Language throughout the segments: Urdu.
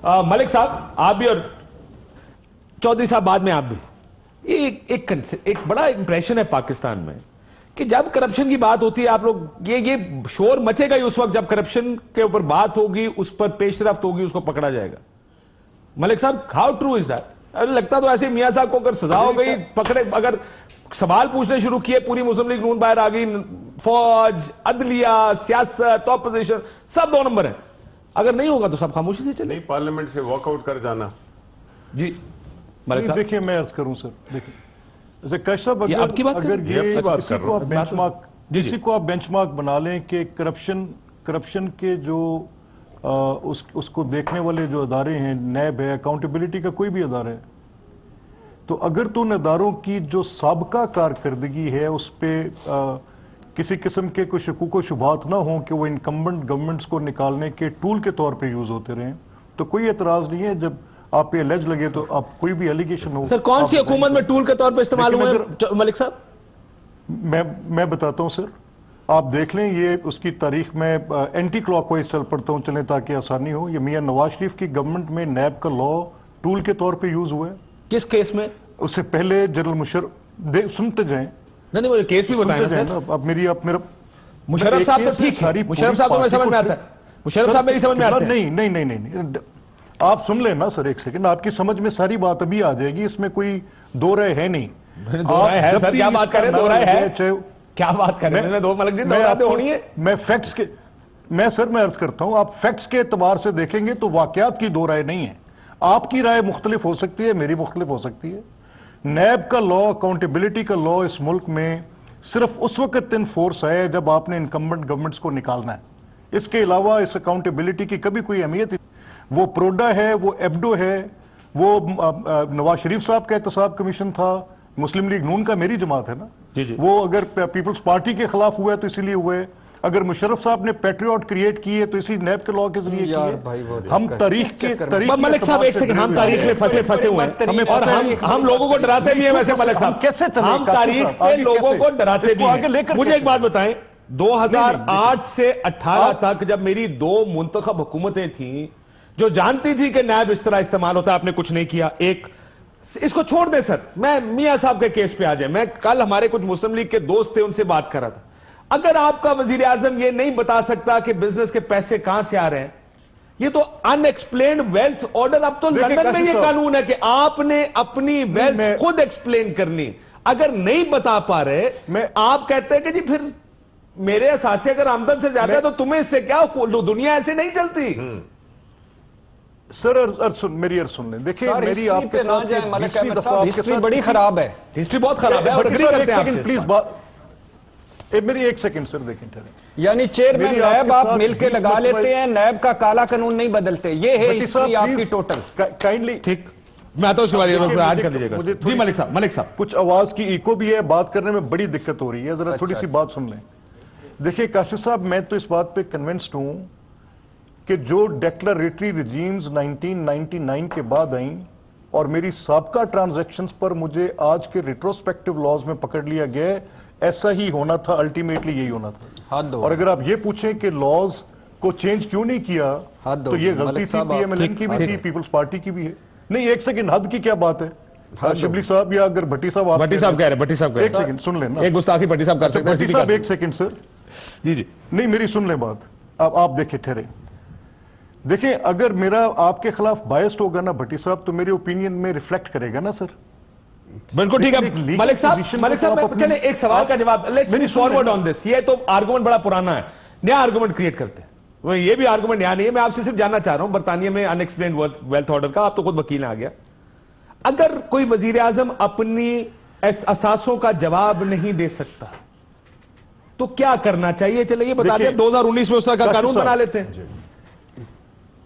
ملک صاحب آپ بھی اور چودھری صاحب بعد میں آپ بھی، ایک بڑا امپریشن ہے پاکستان میں کہ جب کرپشن کی بات ہوتی ہے آپ لوگ یہ شور مچے گا ہی اس وقت جب کرپشن کے اوپر بات ہوگی، اس پر پیش رفت ہوگی، اس کو پکڑا جائے گا. ملک صاحب ہاؤ ٹرو از دیٹ؟ لگتا تو ایسے میاں صاحب کو اگر سزا ہو گئی، پکڑے، اگر سوال پوچھنے شروع کیے پوری مسلم لیگ نون باہر آ گئی، فوج، عدلیہ، سیاست، اپوزیشن سب 2 نمبر ہیں، اگر نہیں ہوگا تو سب خاموشی سے چلے. نہیں پارلیمنٹ سے واک آؤٹ کر جانا. جی ملک صاحب دیکھیں میں عرض کروں سر، دیکھیں کیش صاحب اگر یہ کسی کو آپ بینچ مارک بنا لیں کہ کرپشن کے جو اس کو دیکھنے والے جو ادارے ہیں، نیب ہے، اکاؤنٹیبلٹی کا کوئی بھی ادارہ ہے، تو اگر تو ان اداروں کی جو سابقہ کارکردگی ہے اس پہ کسی قسم کے کوئی شکوک و شبہات نہ ہوں کہ وہ انکمبنٹ گورنمنٹس کو نکالنے کے ٹول کے طور پہ یوز ہوتے رہیں، تو کوئی اعتراض نہیں ہے. جب آپ پہ الیج لگے تو آپ کوئی بھی ایلیگیشن ہو. سر کون سی حکومت میں ٹول کے طور پہ استعمال ہوئے ملک صاحب؟ میں بتاتا ہوں سر، آپ دیکھ لیں، یہ اس کی تاریخ میں اینٹی کلاک وائز چل پڑتا ہوں چلیں تاکہ آسانی ہو. یہ میاں نواز شریف کی گورنمنٹ میں نیب کا لا ٹول کے طور پہ یوز ہوا ہے. کس کیس میں؟ اس سے پہلے جنرل مشرف، سنتے جائیں. نہیں مجھے کیس بھی بتائیں سر. اب میرا مشرف صاحب تو ٹھیک ہے، مشرف صاحب تو میں سمجھ میں آتا ہے، مشرف صاحب میری سمجھ میں آتا ہے. نہیں آپ سن لیں نا سر، ایک سیکنڈ، آپ کی سمجھ میں ساری بات ابھی آ جائے گی، اس میں کوئی دو رائے ہے نہیں. دو رائے ہے سر، کیا بات کر رہے ہیں؟ دو رائے ہے، کیا بات کر رہے ہیں؟ دو ملک جی، دو رائے تو ہونی ہے. میں فیکٹس کے میں عرض کرتا ہوں، آپ فیکٹس کے اعتبار سے دیکھیں گے تو واقعات کی دو رائے نہیں ہے. آپ کی رائے مختلف ہو سکتی ہے، میری مختلف ہو سکتی ہے. نیب کا لا، اکاؤنٹیبلٹی کا لا اس ملک میں صرف اس وقت ان فورس ہے جب آپ نے انکمبنٹ گورنمنٹس کو نکالنا ہے. اس کے علاوہ اس اکاؤنٹیبلٹی کی کبھی کوئی اہمیت. وہ پروڈا ہے، وہ ایفڈو ہے، وہ نواز شریف صاحب کا احتساب کمیشن تھا، مسلم لیگ نون کا میری جماعت ہے نا، وہ اگر پیپلز پارٹی کے خلاف ہوا ہے تو اسی لیے ہوئے. اگر مشرف صاحب نے پیٹریوٹ کریٹ کی ہے تو اسی نیب کے لاء کے ذریعے کی ہے. ہم تاریخ کے ملک صاحب ایک سیکنڈ، ہم تاریخ میں پھنسے ہوئے ہیں اور ہم لوگوں کو ڈراتے بھی ہیں. ویسے ملک صاحب کیسے چلے، ہم تاریخ پہ لوگوں کو ڈراتے بھی ہیں. مجھے ایک بات بتائیں، 2008 سے 18 تک جب میری 2 منتخب حکومتیں تھیں جو جانتی تھی کہ نیب اس طرح استعمال ہوتا ہے، آپ نے کچھ نہیں کیا. ایک اس کو چھوڑ دیں سر، میں میاں صاحب کے کیس پہ آ جائیں. میں کل ہمارے کچھ مسلم لیگ کے دوست تھے، ان سے بات کر رہا تھا. اگر آپ کا وزیر اعظم یہ نہیں بتا سکتا کہ بزنس کے پیسے کہاں سے آ رہے ہیں، یہ تو ان ایکسپلینڈ ویلتھ آرڈر. اب تو لندن میں یہ قانون ہے کہ آپ نے اپنی ویلتھ خود ایکسپلین کرنی. اگر نہیں بتا پا رہے، آپ کہتے ہیں کہ جی پھر میرے اثاثے اگر آمدن سے زیادہ ہے تو تمہیں اس سے کیا، دنیا ایسے نہیں چلتی. سر میری عرض سن لیں، دیکھیں میری آپ کے ساتھ ہسٹری بڑی خراب ہے، ہسٹری بہت خراب ہے اور اگری کرتے ہیں آپ سے. پلیز بات میری ایک سیکنڈ سر، دیکھیں یعنی چیئرمین نیب آپ مل کے لگا لیتے ہیں، نیب کا کالا قانون نہیں بدلتے. یہ ہے ہسٹری آپ کی ٹوٹل. کائنڈلی ٹھیک، میں آتا ہوں اس کے بعد ایڈ کر دیجیے گا. جی ملک صاحب کچھ آواز کی ایکو بھی ہے، بات کرنے میں بڑی دقت ہو رہی ہے، ذرا تھوڑی سی بات سن لیں. دیکھیں کاشف صاحب، میں تو اس بات پہ کنونسڈ ہوں کہ جو ڈیکلریٹری ریجیمز 1999 کے بعد آئیں اور میری سابقہ ٹرانزیکشنز پر مجھے آج کے ریٹروسپیکٹیو لاز میں پکڑ لیا گیا، ایسا ہی ہونا تھا، الٹیمیٹلی یہی ہونا تھا. اور اگر آپ یہ پوچھیں کہ لاز کو چینج کیوں نہیں کیا تو یہ غلطی تھی پی ایم ایل این کی بھی تھی، پیپلز پارٹی کی بھی ہے. نہیں ایک سیکنڈ، حد کی کیا بات ہے؟ شبلی صاحب یا اگر بھٹی صاحب کہہ رہے ہیں، ایک سیکنڈ سن لیں نا، ایک گستاخی بھٹی صاحب کر سکتے ہیں. بھٹی صاحب ایک سیکنڈ سر، جی نہیں میری سن لیں بات. آپ دیکھیں ٹھہرے، دیکھیں اگر میرا آپ کے خلاف بائسڈ ہوگا نا بھٹی صاحب تو میرے اوپینین میں ریفلیکٹ کرے گا نا سر. بالکل ٹھیک ہے ملک صاحب. چلیں ایک سوال کا جواب، لیٹس فارورڈ آن دس. یہ تو آرگومنٹ بڑا پرانا ہے، نیا آرگومنٹ کریٹ کرتے ہیں. یہ بھی آرگومنٹ نیا نہیں ہے. میں آپ سے صرف جاننا چاہ رہا ہوں برطانیہ میں ان ایکسپلینڈ ویلتھ آرڈر کا، آپ تو خود وکیل آ گیا. اگر کوئی وزیر اعظم اپنی اثاثوں کا جواب نہیں دے سکتا تو کیا کرنا چاہیے؟ چلے یہ بتا دیں، 2019 میں اس طرح کا قانون بنا لیتے ہیں.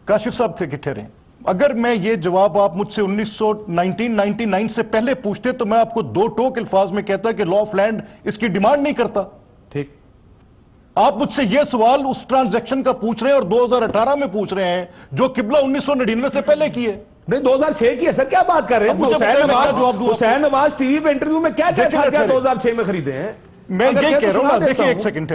کاشف صاحب تھے کہ ٹھہریں، اگر میں یہ جواب آپ مجھ سے 1999 سے پہلے پوچھتے تو میں آپ کو 2 ٹوک الفاظ میں کہتا کہ لا آف لینڈ اس کی ڈیمانڈ نہیں کرتا. ٹھیک، آپ مجھ سے یہ سوال اس ٹرانزیکشن کا پوچھ رہے ہیں اور 2018 میں پوچھ رہے ہیں جو قبلہ 1999 سے پہلے کی ہے. نہیں 2006 کی ہے سر، کیا بات کر رہے ہیں؟ حسین نواز ٹی وی پہ انٹرویو میں کیا کہتا ہے، کیا 2006 میں خریدے ہیں؟ میں یہ کہہ رہا ہوں، دیکھیں ایک سیکنڈ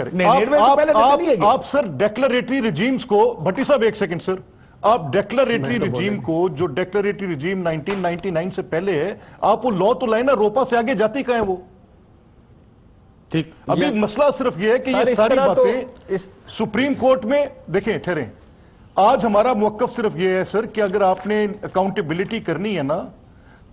آپ سر ڈیکلریٹری ریجیمز کو، بھٹی صاحب ایک سیکنڈ سر، آپ ڈیکلریٹری رجیم کو, جو ڈیکلریٹری رجیم 1999 سے پہلے ہے, آپ وہ لا تو لائیں نا, روپا سے آگے جاتی کہاں ہے وہ؟ ٹھیک, ابھی مسئلہ صرف یہ ہے کہ یہ ساری باتیں سپریم کورٹ میں دیکھیں ٹھہریں. آج ہمارا موقف صرف یہ ہے سر کہ اگر آپ نے اکاؤنٹیبلٹی کرنی ہے نا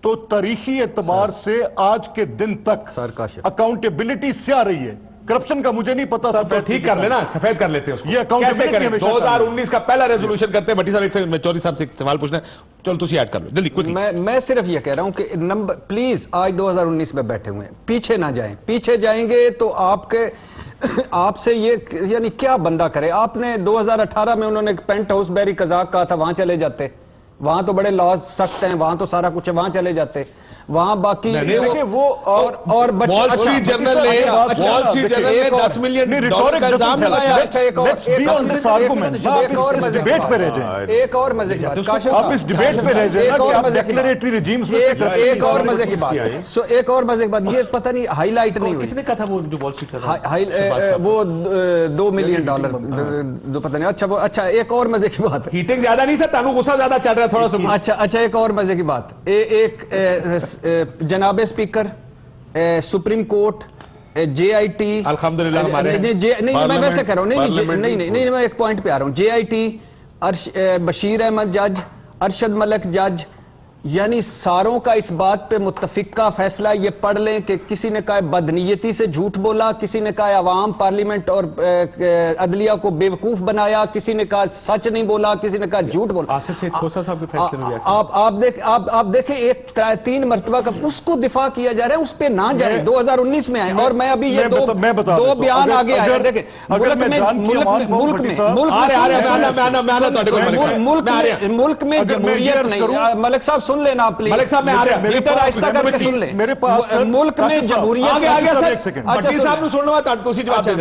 تو تاریخی اعتبار سے آج کے دن تک اکاؤنٹیبلٹی سے آ رہی ہے. کرپشن کا مجھے نہیں پتا. ٹھیک کر لینا, سفید کر لیتے ہیں اس کو. یہ کیسے کریں؟ accountability 2019 کا پہلا ریزولوشن کرتے ہیں. بھٹی صاحب ایک سیکنڈ, میں چودھری صاحب سے ایک سوال پوچھنا ہے, چلو تسی ایڈ کر لو جلدی کوئکلی. میں صرف یہ کہہ رہا ہوں کہ نمبر پلیز آج 2019 میں بیٹھے ہوئے ہیں, پیچھے نہ جائیں. پیچھے جائیں گے تو آپ سے یہ یعنی کیا بندہ کرے. آپ نے 2018 میں انہوں نے پینٹ ہاؤس بیری قزاق کہا تھا, وہاں چلے جاتے. وہاں تو بڑے لاز سخت ہیں, وہاں تو سارا کچھ ہے, وہاں چلے جاتے. وہاں باقی اور وال سٹریٹ جرنل نے 10 ملین ڈالر کا الزام لگایا. ایک اور مزے کی بات, ایک اور مزے کی بات, آپ اس ڈیبیٹ پہ رہ جائیں کہ آپ ڈیکلریٹری رجیمز میں ایک اور مزے کی بات, ایک اور مزے کی بات, یہ پتہ نہیں ہائی لائٹ نہیں ہوئی. کتنے کا تھا وہ جو وال سٹریٹ کا تھا؟ وہ $2 ملین دو پتہ نہیں. اچھا ایک اور مزے کی بات, ہیٹنگ زیادہ نہیں سر, تانو غصہ زیادہ چل رہا ہے تھوڑا سا. اچھا ایک اور مزے کی بات, ایک جناب speaker, supreme court, J I T, الحمدللہ ہمارے نہیں میں ویسے کہہ رہا ہوں, نہیں میں ایک پوائنٹ پہ آ رہا ہوں. جے آئی ٹی, بشیر احمد جج, ارشد ملک جج, یعنی ساروں کا اس بات پہ متفقہ فیصلہ یہ پڑھ لیں کہ کسی نے کہا بدنیتی سے جھوٹ بولا, کسی نے کہا عوام پارلیمنٹ اور عدلیہ کو بے وقوف بنایا, کسی نے کہا سچ نہیں بولا, کسی نے کہا جھوٹ بولا. آصف سید کھوسہ صاحب کے فیصلے میں ایسا آپ دیکھیں ایک 3 مرتبہ کا اس کو دفاع کیا جا رہا ہے, اس پہ نہ جائیں. 2019 میں آئے اور میں ابھی یہ دو بیان آگے آئے. دیکھیں ملک میں جمہوریت نہیں. ملک صاحب سن لینا آپ پلیز, ملک صاحب میں آ رہا ہوں, میٹر آہستہ کر کے سن لیں. میرے پاس ملک میں جمہوریت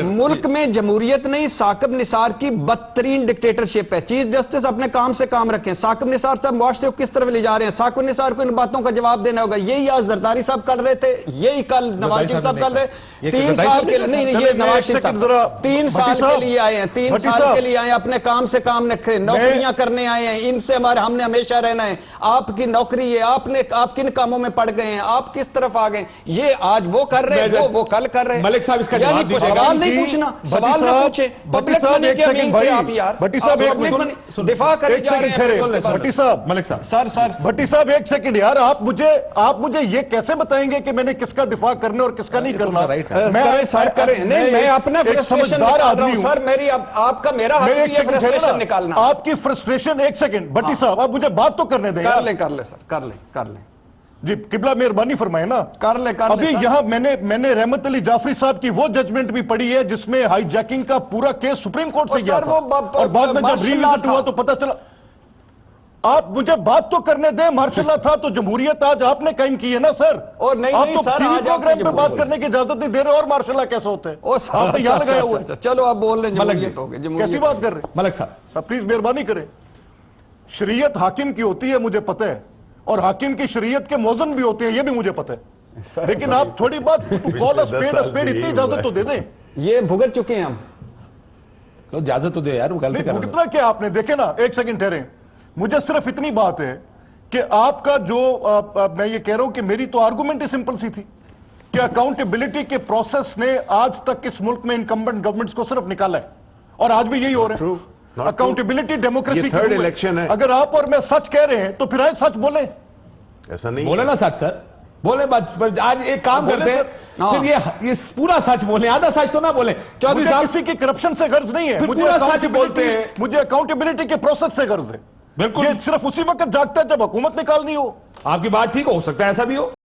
ملک میں جمہوریت نہیں, ثاقب نثار کی بدترین ڈکٹیٹرشپ ہے. چیف جسٹس اپنے کام سے کام رکھیں. ثاقب نثار صاحب معاشرے کو کس طرف لے جا رہے ہیں, ثاقب نثار کو ان باتوں کا جواب دینا ہوگا. یہی آج زرداری صاحب کر رہے تھے, یہی کل نواز شریف صاحب کر رہے. 3 سال کے لیے نہیں, یہ نواز شریف صاحب 3 سال کے لیے آئے ہیں, 3 سال کے لیے آئے ہیں, اپنے کام سے کام رکھیں, نوکریاں کرنے آئے ہیں. ان سے ہم نے ہمیشہ رہنا ہے. آپ کی نوکری ہے, آپ کن کاموں میں پڑ گئے ہیں, آپ کس طرف آ گئے. یہ آج وہ کر رہے ہیں, وہ کل کر رہے ہیں. ملک صاحب اس کا جواب دیجیے. سوال نہیں پوچھنا, سوال نہ پوچھیں. پبلک منی کے امین تھے آپ یار, بھٹی صاحب دفاع کرے جا رہے ہیں. بھٹی صاحب, ملک صاحب سر بھٹی صاحب ایک سیکنڈ یار, آپ مجھے یہ کیسے بتائیں گے کہ میں نے کس کا دفاع کرنا اور کس کا نہیں کرنا؟ کریں سر کریں. نہیں میں اپنا فرسٹریشن نکال رہا ہوں سر, میری آپ کا میرا حق بھی ہے فرسٹریشن نکالنا. آپ کی فرسٹریشن, ایک سیکنڈ بھٹی صاحب آپ مجھے بات تو کرنے دیں. کر لیں سر, کر لیں جی قبلہ مہربانی فرمائے نا. کر لیں ابھی یہاں میں نے رحمت علی جعفری صاحب کی وہ ججمنٹ بھی پڑھی ہے جس میں ہائی جیکنگ کا پورا کیس سپریم کورٹ سے گیا تھا, اور بعد میں جب ریویزٹ ہوا تو پتہ چلا. آپ مجھے بات تو کرنے دیں. مارشاء اللہ تھا تو جمہوریت آج آپ نے قائم کی ہے نا سر. اور آپ تو ٹی وی پروگرام پہ بات کرنے کی اجازت نہیں دے رہے, اور مارشاء اللہ کیسے ہوتے ہیں آپ نے یہاں لگایا ہوا ہے. چلو آپ بول رہے ہیں کیسی بات کر رہے ہیں ملک صاحب؟ پلیز مہربانی کریں. شریعت حاکم کی ہوتی ہے مجھے پتہ ہے, اور حاکم کی شریعت کے موزن بھی ہوتے ہیں یہ بھی مجھے پتہ ہے, لیکن آپ تھوڑی بات اتنی اجازت تو دے دیں. یہ بھگت چکے ہیں ہم, اجازت تو دے یار, وہ غلطی کر رہے ہیں. کتنا کیا آپ نے دیکھے نا. ایک سیکنڈ ٹھہریں, مجھے صرف اتنی بات ہے کہ آپ کا جو میں یہ کہہ رہا ہوں کہ میری تو آرگومنٹ ہی سمپل سی تھی کہ اکاؤنٹیبلٹی کے پروسیس نے آج تک اس ملک میں انکمبنٹ گورنمنٹس کو صرف نکالا ہے, اور آج بھی یہی ہو رہا ہے. اکاؤنٹیبلٹی ڈیموکریسی تھرڈ الیکشن ہے. اگر آپ اور میں سچ کہہ رہے ہیں تو پھر آئے سچ بولیں. ایسا نہیں بولے نا سچ سر, بولے. آج ایک کام کرتے ہیں, پھر یہ پورا سچ بولیں, آدھا سچ تو نہ بولیں. چودھری صاحب کسی کی کرپشن سے غرض نہیں ہے, پورا سچ بولتے ہیں. مجھے اکاؤنٹیبلٹی کے پروسیس سے غرض ہے. بالکل, یہ صرف اسی وقت جاگتا ہے جب حکومت نکالنی ہو. آپ کی بات ٹھیک ہو سکتا ہے ایسا بھی ہو.